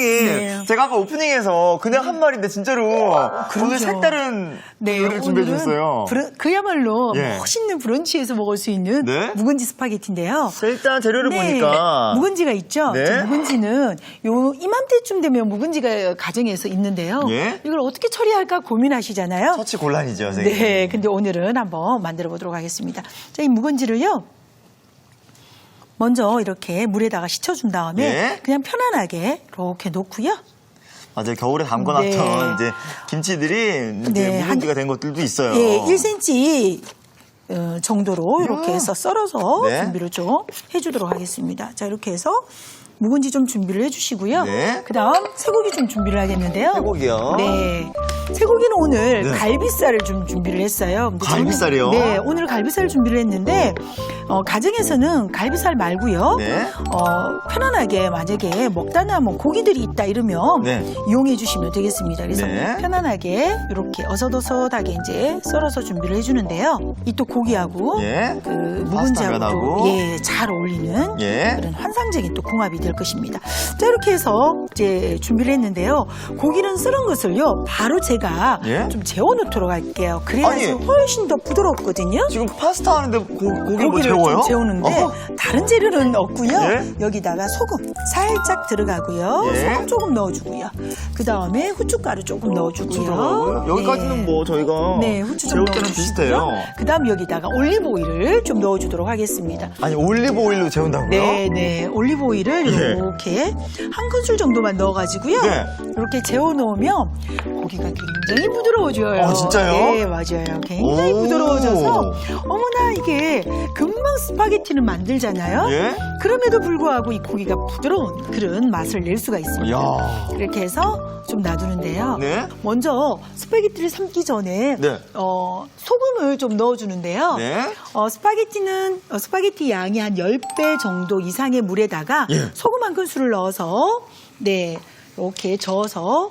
선생님, 네. 제가 아까 오프닝에서 그냥 한 말인데 진짜로 그러죠. 오늘 색다른 요리를 준비해 주셨어요. 그야말로 예. 멋있는 브런치에서 먹을 수 있는 네? 묵은지 스파게티인데요. 자, 일단 재료를 보니까 묵은지가 있죠. 네. 저 묵은지는 이맘때쯤 되면 묵은지가 가정에서 있는데요. 예. 이걸 어떻게 처리할까 고민하시잖아요. 처치 곤란이죠, 선생님. 네, 근데 오늘은 한번 만들어 보도록 하겠습니다. 자, 이 묵은지를요. 먼저 이렇게 물에다가 식혀준 다음에 네. 그냥 편안하게 이렇게 놓고요. 맞아요. 겨울에 담궈놨던 네. 이제 김치들이 이제 네, 묵은지가 된 것들도 있어요. 예, 1cm 정도로 이렇게 해서 썰어서 네. 준비를 좀 해주도록 하겠습니다. 자, 이렇게 해서 묵은지 좀 준비를 해주시고요. 네. 그다음 쇠고기 좀 준비를 하겠는데요. 쇠고기요? 네. 쇠고기는 오늘 네. 갈비살을 좀 준비를 했어요. 근데 갈비살이요? 네, 오늘 갈비살 준비를 했는데 가정에서는 갈비살 말고요. 네. 편안하게 만약에 먹다 남은 고기들이 있다 이러면 네. 이용해 주시면 되겠습니다. 그래서 네. 편안하게 이렇게 어슷어슷하게 이제 썰어서 준비를 해주는데요. 이 또 고기하고 예. 그 묵은지하고 파스타면하고. 예, 잘 어울리는 예. 그런 환상적인 또 궁합이 될 것입니다. 자, 이렇게 해서 이제 준비를 했는데요. 고기는 썰은 것을요 바로 제가 예? 좀 재워놓도록 할게요. 그래야지 아니. 훨씬 더 부드럽거든요. 지금 파스타 하는데 고기를 뭐 고기를 재워요? 좀 재우는데 어허. 다른 재료는 없고요. 예? 여기다가 소금 살짝 들어가고요. 예? 소금 조금 넣어주고요. 그 다음에 후춧가루 조금 넣어주고요. 여기까지는 네. 뭐 저희가 네, 후추 좀 재울 때는 넣어주시고요. 비슷해요. 그 다음 여기다가 올리브 오일을 좀 넣어주도록 하겠습니다. 아니 올리브 오일로 재운다고요? 네, 네. 올리브 오일을 예. 이렇게 한 큰술 정도만 넣어가지고요. 네. 이렇게 재워놓으면 고기가 굉장히 부드러워져요. 진짜요? 네, 맞아요. 굉장히 오. 부드러워져서 어머나 이게 금방 스파게티는 만들잖아요. 예? 그럼에도 불구하고 이 고기가 부드러운 그런 맛을 낼 수가 있습니다. 이야. 이렇게 해서 좀 놔두는데요. 네. 먼저 스파게티를 삶기 전에 네. 소금을 좀 넣어주는데요. 네. 스파게티는 스파게티 양이 한 10배 정도 이상의 물에다가 예. 소금 한 큰술을 넣어서 네 이렇게 저어서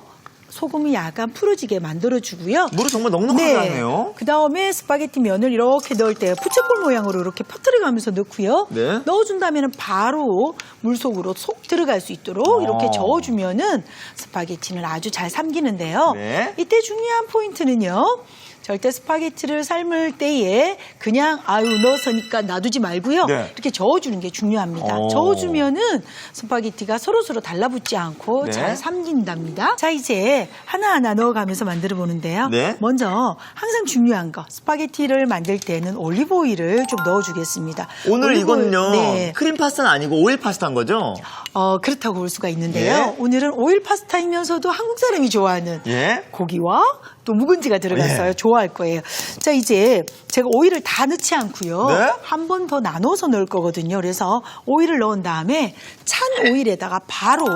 소금이 약간 풀어지게 만들어주고요. 물을 정말 넉넉하게 하네요. 그 다음에 스파게티 면을 이렇게 넣을 때 부채꼴 모양으로 이렇게 퍼뜨려가면서 넣고요. 네. 넣어준 다음에는 바로 물 속으로 쏙 들어갈 수 있도록 이렇게 저어주면은 스파게티는 아주 잘 삼기는데요. 네. 이때 중요한 포인트는요. 절대 스파게티를 삶을 때에 그냥 넣어서니까 놔두지 말고요. 네. 이렇게 저어주는 게 중요합니다. 오. 저어주면은 스파게티가 서로서로 달라붙지 않고 네. 잘 삼긴답니다. 자, 이제 하나하나 넣어가면서 만들어 보는데요. 네. 먼저 항상 중요한 거 스파게티를 만들 때는 올리브 오일을 좀 넣어주겠습니다. 오늘 올리브 오일, 이건요 네. 크림 파스타는 아니고 오일 파스타인 거죠? 그렇다고 볼 수가 있는데요. 예. 오늘은 오일 파스타이면서도 한국 사람이 좋아하는 예. 고기와 또 묵은지가 들어갔어요. 예. 좋아할 거예요. 자, 이제 제가 오일을 다 넣지 않고요. 네? 한 번 더 나눠서 넣을 거거든요. 그래서 오일을 넣은 다음에 찬 오일에다가 바로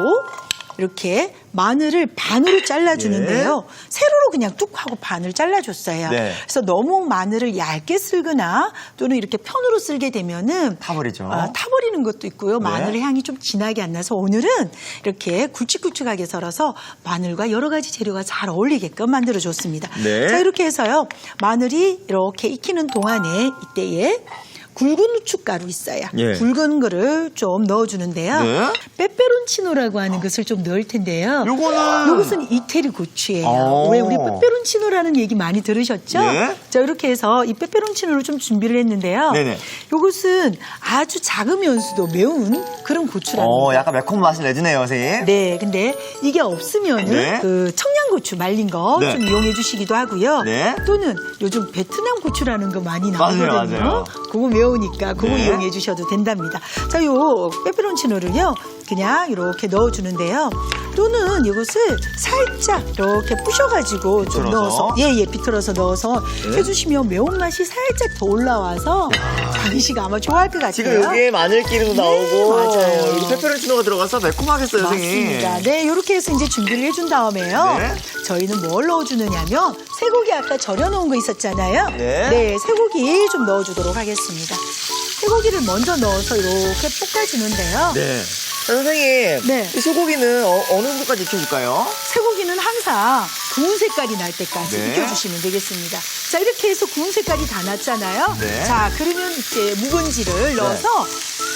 이렇게 마늘을 반으로 잘라주는데요. 세로로 그냥 뚝 하고 반을 잘라줬어요. 네. 그래서 너무 마늘을 얇게 쓸거나 또는 이렇게 편으로 쓸게 되면은 타버리죠. 타버리는 것도 있고요. 네. 마늘의 향이 좀 진하게 안 나서 오늘은 이렇게 굵직굵직하게 썰어서 마늘과 여러 가지 재료가 잘 어울리게끔 만들어줬습니다. 네. 자, 이렇게 해서요. 마늘이 이렇게 익히는 동안에 이때에 굵은 후춧가루 있어요. 예. 굵은 거를 좀 넣어주는데요. 네. 빼빼론치노라고 하는 것을 좀 넣을 텐데요. 요거는 이것은 이태리 고추예요. 오. 왜 우리 빼빼론치노라는 얘기 많이 들으셨죠? 네. 자, 이렇게 해서 이 빼빼론치노를 좀 준비를 했는데요. 네네. 이것은 아주 작으면서도 매운 그런 고추랍니다. 약간 매콤 맛을 내주네요, 선생님. 네, 근데 이게 없으면은 네. 그 청양고추 말린 거 좀 네. 이용해 주시기도 하고요. 네. 또는 요즘 베트남 고추라는 거 많이 맞아요, 나오거든요. 맞아요. 그거 매우니까 그거 네. 이용해 주셔도 된답니다. 자, 요 빼빼론치노를요. 그냥 이렇게 넣어주는데요. 또는 이것을 살짝 이렇게 부셔가지고 좀 비틀어서? 넣어서 비틀어서 넣어서 네. 해주시면 매운맛이 살짝 더 올라와서 장희 씨가 아마 좋아할 것 같아요. 지금 여기에 마늘기름도 나오고 맞아요. 여기 페페론치노가 들어가서 매콤하겠어요, 선생님. 맞습니다. 네, 이렇게 해서 이제 준비를 해준 다음에요. 네. 저희는 뭘 넣어주느냐면 쇠고기 아까 절여놓은 거 있었잖아요. 네. 쇠고기 좀 넣어주도록 하겠습니다. 쇠고기를 먼저 넣어서 이렇게 볶아주는데요. 네. 자, 선생님, 네. 이 소고기는 어느 정도까지 익혀줄까요? 쇠고기는 항상 구운 색깔이 날 때까지 네. 익혀주시면 되겠습니다. 자, 이렇게 해서 구운 색깔이 다 났잖아요. 네. 자, 그러면 이제 묵은지를 넣어서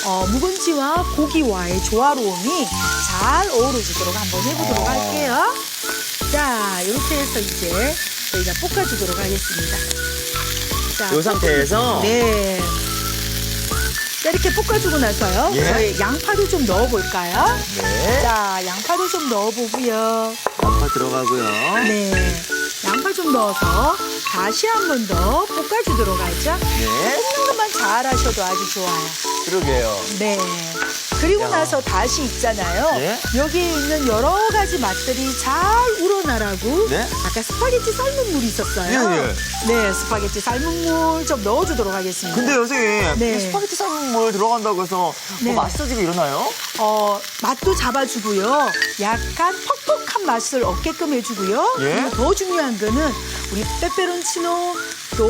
묵은지와 고기와의 조화로움이 잘 어우러지도록 한번 해보도록 할게요. 자, 이렇게 해서 이제 저희가 볶아주도록 하겠습니다. 자, 이 상태에서 네. 자, 이렇게 볶아주고 나서요. 예. 저희 양파도 좀 넣어볼까요? 네. 자, 양파도 좀 넣어보고요. 양파 들어가고요. 네. 양파 좀 넣어서 다시 한 번 더 볶아주도록 하죠. 네. 볶는 것만 잘 하셔도 아주 좋아요. 그러게요. 네. 그리고 야. 나서 다시 있잖아요. 예? 여기에 있는 여러 가지 맛들이 잘 우러나라고 네? 아까 스파게티 삶은 물이 있었어요. 예, 네, 스파게티 삶은 물 좀 넣어주도록 하겠습니다. 근데 선생님, 네. 이 스파게티 삶은 물 들어간다고 해서 네. 뭐 맛있어지고 이러나요? 맛도 잡아주고요. 약간 퍽퍽한 맛을 얻게끔 해주고요. 예? 그리고 더 중요한 거는 우리 페페론치노 또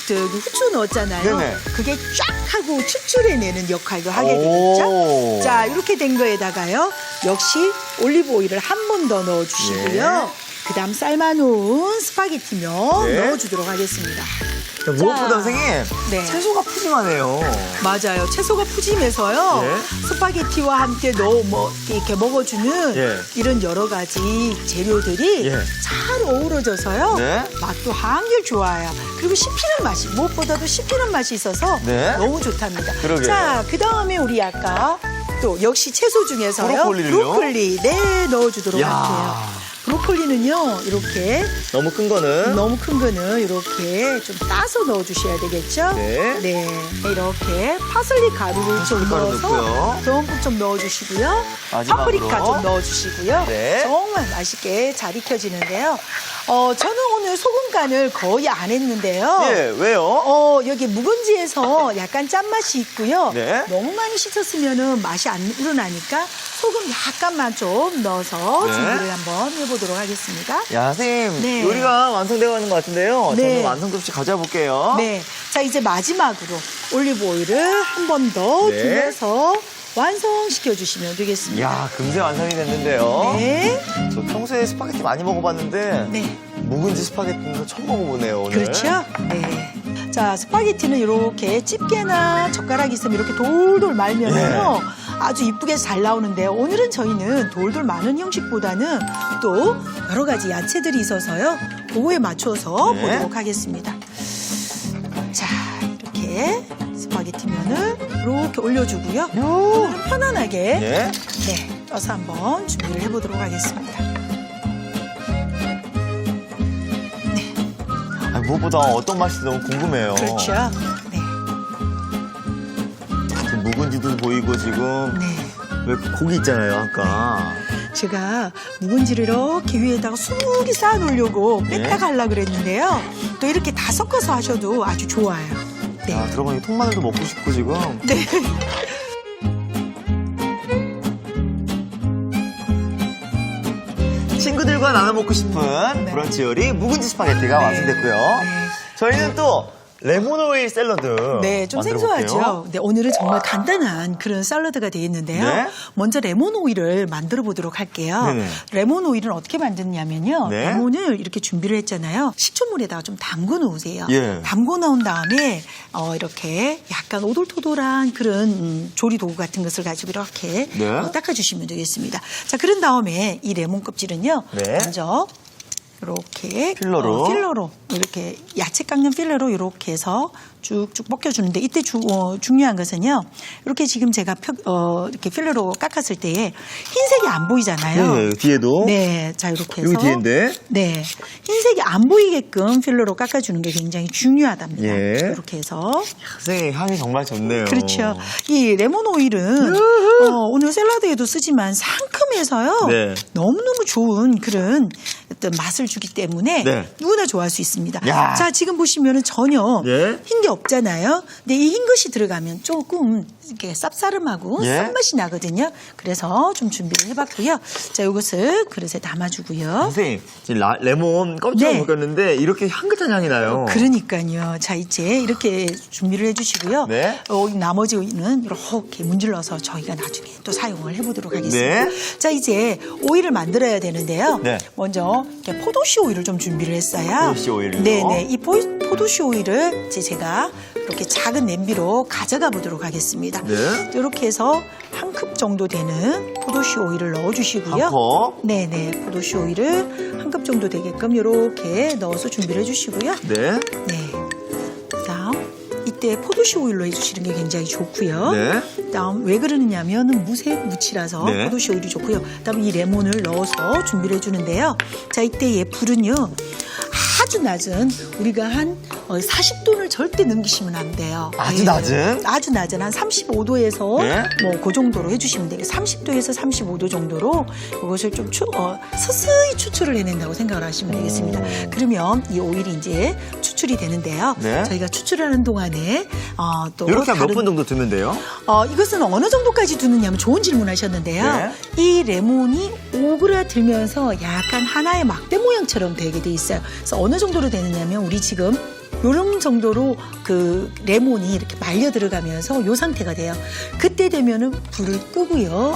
후추 넣었잖아요. 네네. 그게 쫙 하고 추출해내는 역할도 하게 오. 되겠죠. 자, 이렇게 된 거에다가요. 역시 올리브 오일을 한 번 더 넣어주시고요. 그다음 삶아놓은 스파게티면 네. 넣어주도록 하겠습니다. 자, 무엇보다 자. 선생님, 네. 채소가 푸짐하네요. 맞아요. 채소가 푸짐해서요. 예. 스파게티와 함께 이렇게 먹어주는 예. 이런 여러 가지 재료들이 예. 잘 어우러져서요. 네. 맛도 한결 좋아요. 그리고 씹히는 맛이 무엇보다도 씹히는 맛이 있어서 네. 너무 좋답니다. 그러게요. 자, 그 다음에 우리 아까 또 역시 채소 중에서요. 브로콜리를요? 브로콜리 네 넣어주도록 야. 할게요. 브로콜리는요 이렇게 너무 큰 거는 너무 큰 거는 이렇게 좀 따서 넣어주셔야 되겠죠? 네. 네. 이렇게 파슬리 가루를 좀 파슬리 가루 넣어서 넣고요. 듬뿍 좀 넣어주시고요. 마지막으로. 파프리카 좀 넣어주시고요. 네. 정말 맛있게 잘 익혀지는데요. 저는 오늘 소금 간을 거의 안 했는데요. 예, 왜요? 여기 묵은지에서 약간 짠맛이 있고요. 네. 너무 많이 씻었으면 맛이 안 우러나니까 소금 약간만 좀 넣어서 네. 준비를 한번 해보도록 하겠습니다. 야, 선생님, 네. 요리가 완성되어 가는 것 같은데요. 네. 저는 완성 접시 가져볼게요. 네. 자, 이제 마지막으로 올리브 오일을 한 번 더 네. 둘러서 완성시켜 주시면 되겠습니다. 야, 금세 완성이 됐는데요. 네. 저 평소에 스파게티 많이 먹어봤는데 네. 묵은지 스파게티는 처음 먹어보네요, 오늘. 그렇죠? 네. 자, 스파게티는 이렇게 집게나 젓가락이 있으면 이렇게 돌돌 말면요. 예. 아주 이쁘게 잘 나오는데요. 오늘은 저희는 돌돌 마는 형식보다는 또 여러 가지 야채들이 있어서요. 그거에 맞춰서 네. 보도록 하겠습니다. 자, 이렇게 스파게티 면을 이렇게 올려주고요. 오늘은 편안하게 예. 네, 떠서 한번 준비를 해보도록 하겠습니다. 무엇보다 어떤 맛이 너무 궁금해요. 그렇죠? 네. 지금 묵은지도 보이고 지금 네. 왜 고기 있잖아요, 아까. 제가 묵은지를 이렇게 위에다가 수북이 쌓아 놓으려고 네. 뺐다가 하려고 그랬는데요. 또 이렇게 다 섞어서 하셔도 아주 좋아요. 네. 아, 들어보니 통마늘도 먹고 싶고 지금. 네. 친구들과 나눠 먹고 싶은 네. 브런치 요리 묵은지 스파게티가 네. 완성됐고요. 네. 저희는 또 레몬 오일 샐러드 네, 좀 만들어 볼게요. 생소하죠. 네, 오늘은 정말 간단한 그런 샐러드가 되겠는데요. 네. 먼저 레몬 오일을 만들어 보도록 할게요. 네네. 레몬 오일은 어떻게 만드냐면요. 네. 레몬을 이렇게 준비를 했잖아요. 식초물에다가 좀 담궈 놓으세요. 예. 담궈 놓은 다음에 이렇게 약간 오돌토돌한 그런 조리 도구 같은 것을 가지고 이렇게 네. 닦아주시면 되겠습니다. 자, 그런 다음에 이 레몬 껍질은요. 네. 먼저 이렇게 필러로. 필러로 이렇게 야채 깎는 필러로 이렇게 해서 쭉쭉 벗겨주는데 이때 중요한 것은요. 이렇게 지금 제가 이렇게 필러로 깎았을 때에 흰색이 안 보이잖아요. 네, 뒤에도. 네, 자 이렇게 해서 여기 뒤인데. 네, 흰색이 안 보이게끔 필러로 깎아주는 게 굉장히 중요하답니다. 예. 이렇게 해서 선생님 향이 정말 좋네요. 그렇죠. 이 레몬 오일은 오늘 샐러드에도 쓰지만 상큼해서요. 네. 너무너무 좋은 그런 어떤 맛을 주기 때문에 네. 누구나 좋아할 수 있습니다. 야. 자, 지금 보시면은 전혀 예. 흰 게 없잖아요. 근데 이 흰 것이 들어가면 조금 이렇게 쌉싸름하고 예. 싼맛이 나거든요. 그래서 좀 준비를 해봤고요. 자, 이것을 그릇에 담아주고요. 선생님, 지금 레몬 껍질을 네. 벗겼는데 이렇게 향긋한 향이 나요. 그러니까요. 자, 이제 이렇게 준비를 해주시고요. 네. 나머지는 이렇게 문질러서 저희가 나중에 또 사용을 해보도록 하겠습니다. 네. 자, 이제 오일을 만들어야 되는데요. 네. 먼저 그래서 이렇게 포도씨 오일을 좀 준비를 했어요. 포도씨 오일을요? 네네. 이 포도씨 오일을 이제 제가 이렇게 작은 냄비로 가져가 보도록 하겠습니다. 네. 이렇게 해서 한 컵 정도 되는 포도씨 오일을 넣어주시고요. 한 컵. 네네. 포도씨 오일을 한 컵 정도 되게끔 이렇게 넣어서 준비를 해주시고요. 네. 네. 그다음 이때 포도씨 오일로 해주시는 게 굉장히 좋고요. 네. 그다음 왜 그러느냐면 무치라서 네. 포도씨 오일이 좋고요. 그다음 이 레몬을 넣어서 준비를 해주는데요. 자 이때 얘 불은요 아주 낮은 우리가 한 40도를 절대 넘기시면 안 돼요. 아주 낮은? 아주 낮은 한 35도에서 네. 뭐 그 정도로 해주시면 돼요. 30도에서 35도 정도로 이것을 좀 서서히 추출을 해낸다고 생각을 하시면 되겠습니다. 그러면 이 오일이 이제 추출이 되는데요. 네. 저희가 추출하는 동안에 또 이렇게 한 몇 다른- 분 정도 두면 돼요? 이것은 어느 정도까지 두느냐면 좋은 질문하셨는데요. 네. 이 레몬이 오그라들면서 약간 하나의 막대 모양처럼 되게 돼 있어요. 그래서 어느 정도로 되느냐면 우리 지금 요런 정도로 그 레몬이 이렇게 말려 들어가면서 요 상태가 돼요. 그때 되면은 불을 끄고요.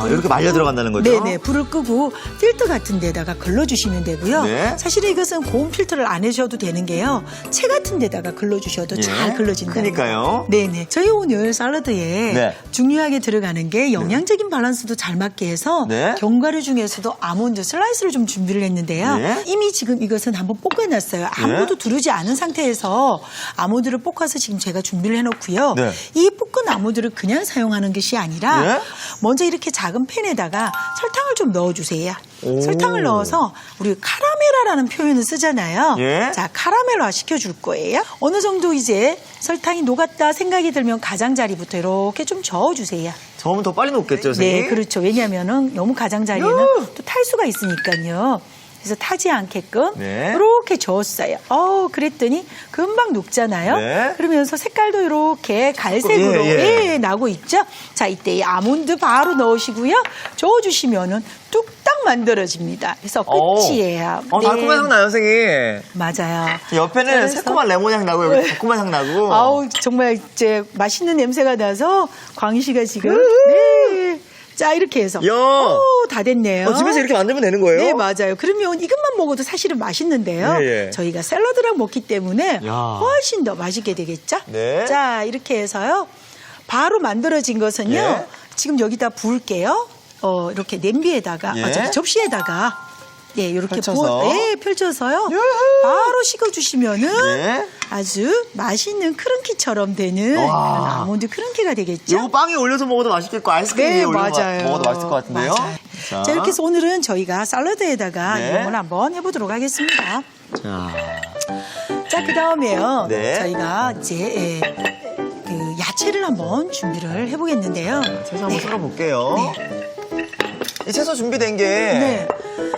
이렇게 말려 들어간다는 거죠? 네네. 불을 끄고 필터 같은 데다가 걸러주시면 되고요. 네. 사실은 이것은 고온 필터를 안 해셔도 되는 게요. 채 같은 데다가 걸러주셔도 예. 잘 걸러진다는 그러니까요. 거예요. 네네. 저희 오늘 샐러드에 네. 중요하게 들어가는 게 영양적인 밸런스도 잘 맞게 해서 네. 견과류 중에서도 아몬드 슬라이스를 좀 준비를 했는데요. 네. 이미 지금 이것은 한번 볶아놨어요. 아무것도 두르지 않은 상태에서 아몬드를 볶아서 지금 제가 준비를 해놓고요. 네. 이 볶은 아몬드를 그냥 사용하는 것이 아니라 네. 먼저 이렇게 작은 팬에다가 설탕을 좀 넣어주세요. 오. 설탕을 넣어서 우리 카라멜라라는 표현을 쓰잖아요. 예. 자, 카라멜화 시켜줄 거예요. 어느 정도 이제 설탕이 녹았다 생각이 들면 가장자리부터 이렇게 좀 저어주세요. 저으면 더 빨리 녹겠죠, 선생님? 네, 그렇죠. 왜냐하면은 너무 가장자리는 또 탈 수가 있으니까요. 그래서 타지 않게끔 네. 이렇게 저었어요. 그랬더니 금방 녹잖아요. 네. 그러면서 색깔도 이렇게 갈색으로 예. 나고 있죠. 자, 이때 이 아몬드 바로 넣으시고요. 저어주시면은 뚝딱 만들어집니다. 그래서 끝이에요. 네. 달콤한 향 나요, 선생님. 맞아요. 옆에는 그래서- 새콤한 레몬 향 나고 여기 달콤한 향 나고. 아우 정말 이제 맛있는 냄새가 나서 광희 씨가 지금 네. 자 이렇게 해서 야. 다 됐네요. 집에서 이렇게 만들면 되는 거예요? 네 맞아요. 그러면 이것만 먹어도 사실은 맛있는데요. 예, 예. 저희가 샐러드랑 먹기 때문에 야. 훨씬 더 맛있게 되겠죠. 네. 자 이렇게 해서요. 바로 만들어진 것은요. 예. 지금 여기다 부을게요. 이렇게 냄비에다가 예. 접시에다가 예, 이렇게 펼쳐서. 펼쳐서요. 예. 바로 식어주시면은 예. 아주 맛있는 크런키처럼 되는 와. 그런 아몬드 크런키가 되겠죠? 이거 빵에 올려서 먹어도 맛있겠고 아이스크림 위에 네, 올려서 맞아요. 먹어도 맛있을 것 같은데요. 맞아요. 자, 이렇게 해서 오늘은 저희가 샐러드에다가 네. 이용을 한번 해보도록 하겠습니다. 자, 그 다음에요. 네. 저희가 이제 그 야채를 한번 준비를 해보겠는데요. 채소 한번 네. 썰어볼게요. 이 채소 준비된 게 네.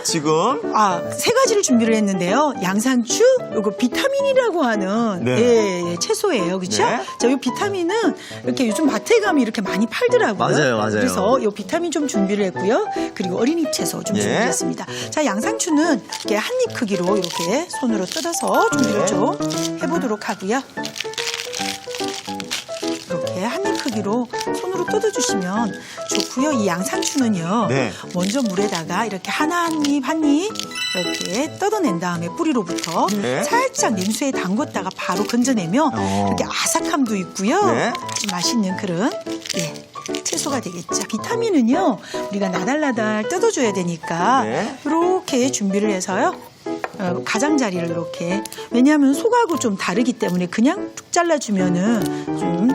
지금 3가지를 준비를 했는데요. 양상추, 요거 비타민이라고 하는 네. 채소예요. 그렇죠? 네. 자, 요 비타민은 이렇게 요즘 마트에 가면 이렇게 많이 팔더라고요. 맞아요, 맞아요. 그래서 요 비타민 좀 준비를 했고요. 그리고 어린잎 채소 좀 예. 준비를 했습니다. 자, 양상추는 이렇게 한 입 크기로 이렇게 손으로 뜯어서 준비를 네. 좀 해보도록 하고요. 이렇게 한 입 크기로 손으로 뜯어주시면 좋고요. 이 양상추는요. 네. 먼저 물에다가 이렇게 한 입 이렇게 뜯어낸 다음에 뿌리로부터 네. 살짝 냉수에 담궜다가 바로 건져내면 이렇게 아삭함도 있고요. 네. 아주 맛있는 그런 채소가 되겠죠. 비타민은요. 우리가 나달나달 뜯어줘야 되니까 네. 이렇게 준비를 해서요. 가장자리를 이렇게 왜냐하면 속하고 좀 다르기 때문에 그냥 툭 잘라주면은 좀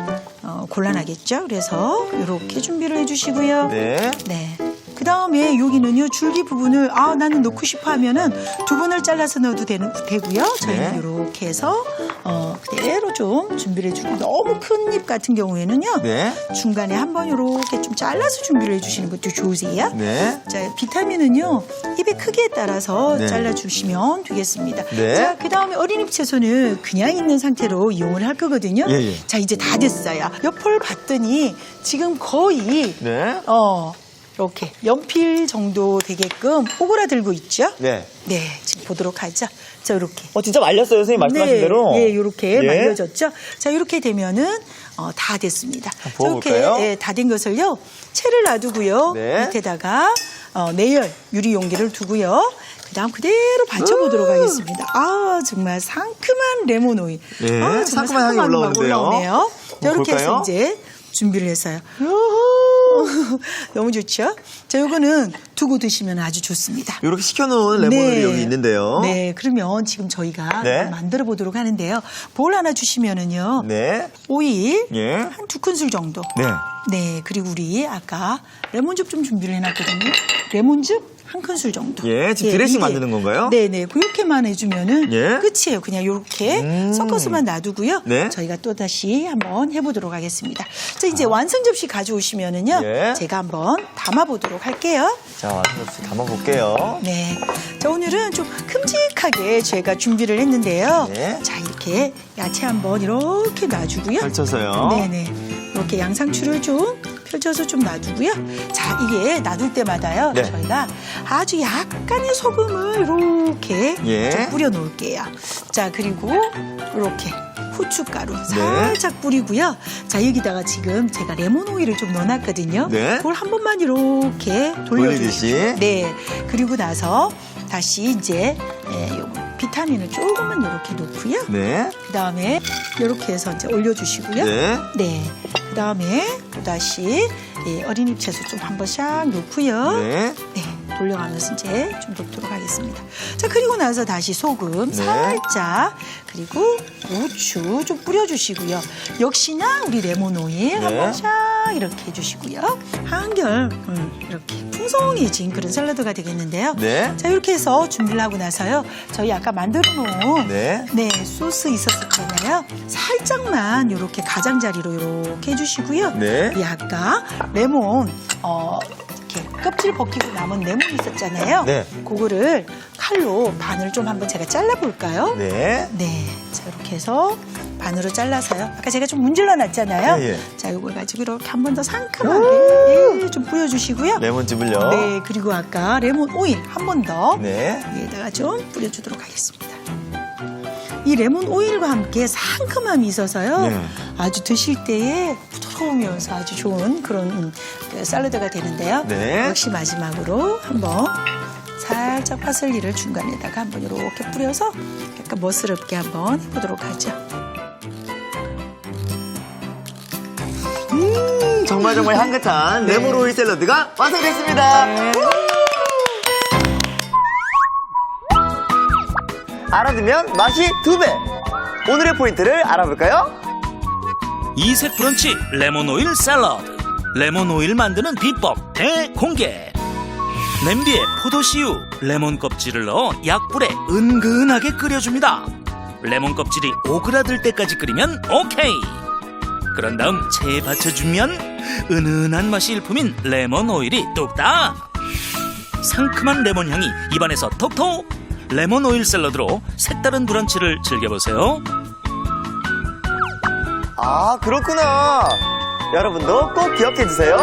곤란하겠죠. 그래서 이렇게 준비를 해주시고요. 네. 네. 그 다음에 여기는요 줄기 부분을 나는 넣고 싶어 하면은 2분을 잘라서 넣어도 되고요. 저희는 네. 이렇게 해서 그대로 좀 준비를 해주고 너무 큰 잎 같은 경우에는요 네. 중간에 한번 이렇게 좀 잘라서 준비를 해주시는 것도 좋으세요. 네. 자 비타민은요 잎의 크기에 따라서 네. 잘라주시면 되겠습니다. 네. 자 그 다음에 어린잎 채소는 그냥 있는 상태로 이용을 할 거거든요. 예, 예. 자 이제 다 됐어요. 옆을 봤더니 지금 거의 네. 이렇게 연필 정도 되게끔 오그라들고 있죠? 네. 네, 지금 보도록 하죠. 자, 이렇게. 진짜 말렸어요, 선생님 말씀하신 대로. 네, 이렇게 예. 말려졌죠? 자, 이렇게 되면은 다 됐습니다. 부어볼까요? 이렇게 다 된 것을요, 채를 놔두고요. 네. 밑에다가 내열 유리 용기를 두고요. 그다음 그대로 받쳐보도록 하겠습니다. 아, 정말 상큼한 레몬 오일. 예, 아, 정말 상큼한 향이 올라오는데요. 올라오네요. 자, 이렇게 해서 볼까요? 이제 준비를 했어요. 너무 좋죠? 자, 요거는 두고 드시면 아주 좋습니다. 이렇게 시켜놓은 레몬이 여기 있는데요. 네, 그러면 지금 저희가 네. 만들어 보도록 하는데요. 볼 하나 주시면은요. 네. 오일 예. 한 2큰술 정도. 네. 네, 그리고 우리 아까 레몬즙 좀 준비를 해놨거든요. 레몬즙 1큰술 정도. 예, 지금 드레싱 이게, 만드는 건가요? 네네, 그렇게만 해주면은 예. 끝이에요. 그냥 이렇게 섞어서만 놔두고요. 네. 저희가 또 다시 한번 해보도록 하겠습니다. 자, 이제 완성 접시 가져오시면은요. 예. 제가 한번 담아보도록 할게요. 자, 접시 담아볼게요. 네. 자, 오늘은 좀 큼직하게 제가 준비를 했는데요. 네. 자, 이렇게 야채 한번 이렇게 놔주고요. 펼쳐서요. 네네. 이렇게 양상추를 좀 펼쳐서 좀 놔두고요. 자, 이게 놔둘 때마다요. 네. 저희가 아주 약간의 소금을 이렇게 예. 좀 뿌려 놓을게요. 자, 그리고 이렇게 후춧가루 살짝 뿌리고요. 자, 여기다가 지금 제가 레몬 오일을 좀 넣어놨거든요. 네. 그걸 한 번만 이렇게 돌리듯이. 돌려주시고. 네. 그리고 나서 다시 이제 요거 비타민을 조금만 이렇게 넣고요. 네. 그 다음에 이렇게 해서 이제 올려주시고요. 네. 네. 그 다음에 또 다시 어린잎 채소 좀 한번 샥 넣고요. 네. 네. 돌려가면서 이제 좀 넣도록 하겠습니다. 자, 그리고 나서 다시 소금 네. 살짝, 그리고 고추 좀 뿌려주시고요. 역시나 우리 레몬 오일 네. 한번 샥 이렇게 해주시고요. 한결 이렇게 풍성해진 그런 샐러드가 되겠는데요. 네. 자, 이렇게 해서 준비를 하고 나서요. 저희 아까 만들어 놓은 네. 소스 있었잖아요. 살짝만 이렇게 가장자리로 이렇게 해주시고요. 네. 이 아까 레몬 이렇게 껍질 벗기고 남은 레몬 있었잖아요. 네. 그거를 칼로 반을 좀 한번 제가 잘라볼까요? 네. 네. 자, 이렇게 해서 반으로 잘라서요. 아까 제가 좀 문질러 놨잖아요. 예, 예. 자, 이걸 가지고 이렇게 한 번 더 상큼하게 좀 뿌려주시고요. 레몬즙을요. 네, 그리고 아까 레몬 오일 한 번 더 네. 위에다가 좀 뿌려주도록 하겠습니다. 이 레몬 오일과 함께 상큼함이 있어서요. 네. 아주 드실 때에 부드러우면서 아주 좋은 그런 그 샐러드가 되는데요. 네. 역시 마지막으로 한번 살짝 파슬리를 중간에다가 한번 이렇게 뿌려서 약간 멋스럽게 한번 해보도록 하죠. 정말 향긋한 레몬 오일 샐러드가 완성됐습니다. 네. 알아두면 맛이 2배. 오늘의 포인트를 알아볼까요? 이색 브런치 레몬 오일 샐러드. 레몬 오일 만드는 비법 대공개. 냄비에 포도씨유, 레몬 껍질을 넣어 약불에 은근하게 끓여줍니다. 레몬 껍질이 오그라들 때까지 끓이면 오케이. 그런 다음 체에 받쳐주면 은은한 맛이 일품인 레몬 오일이 뚝딱. 상큼한 레몬 향이 입안에서 톡톡. 레몬 오일 샐러드로 색다른 브런치를 즐겨보세요. 아, 그렇구나. 여러분도 꼭 기억해주세요.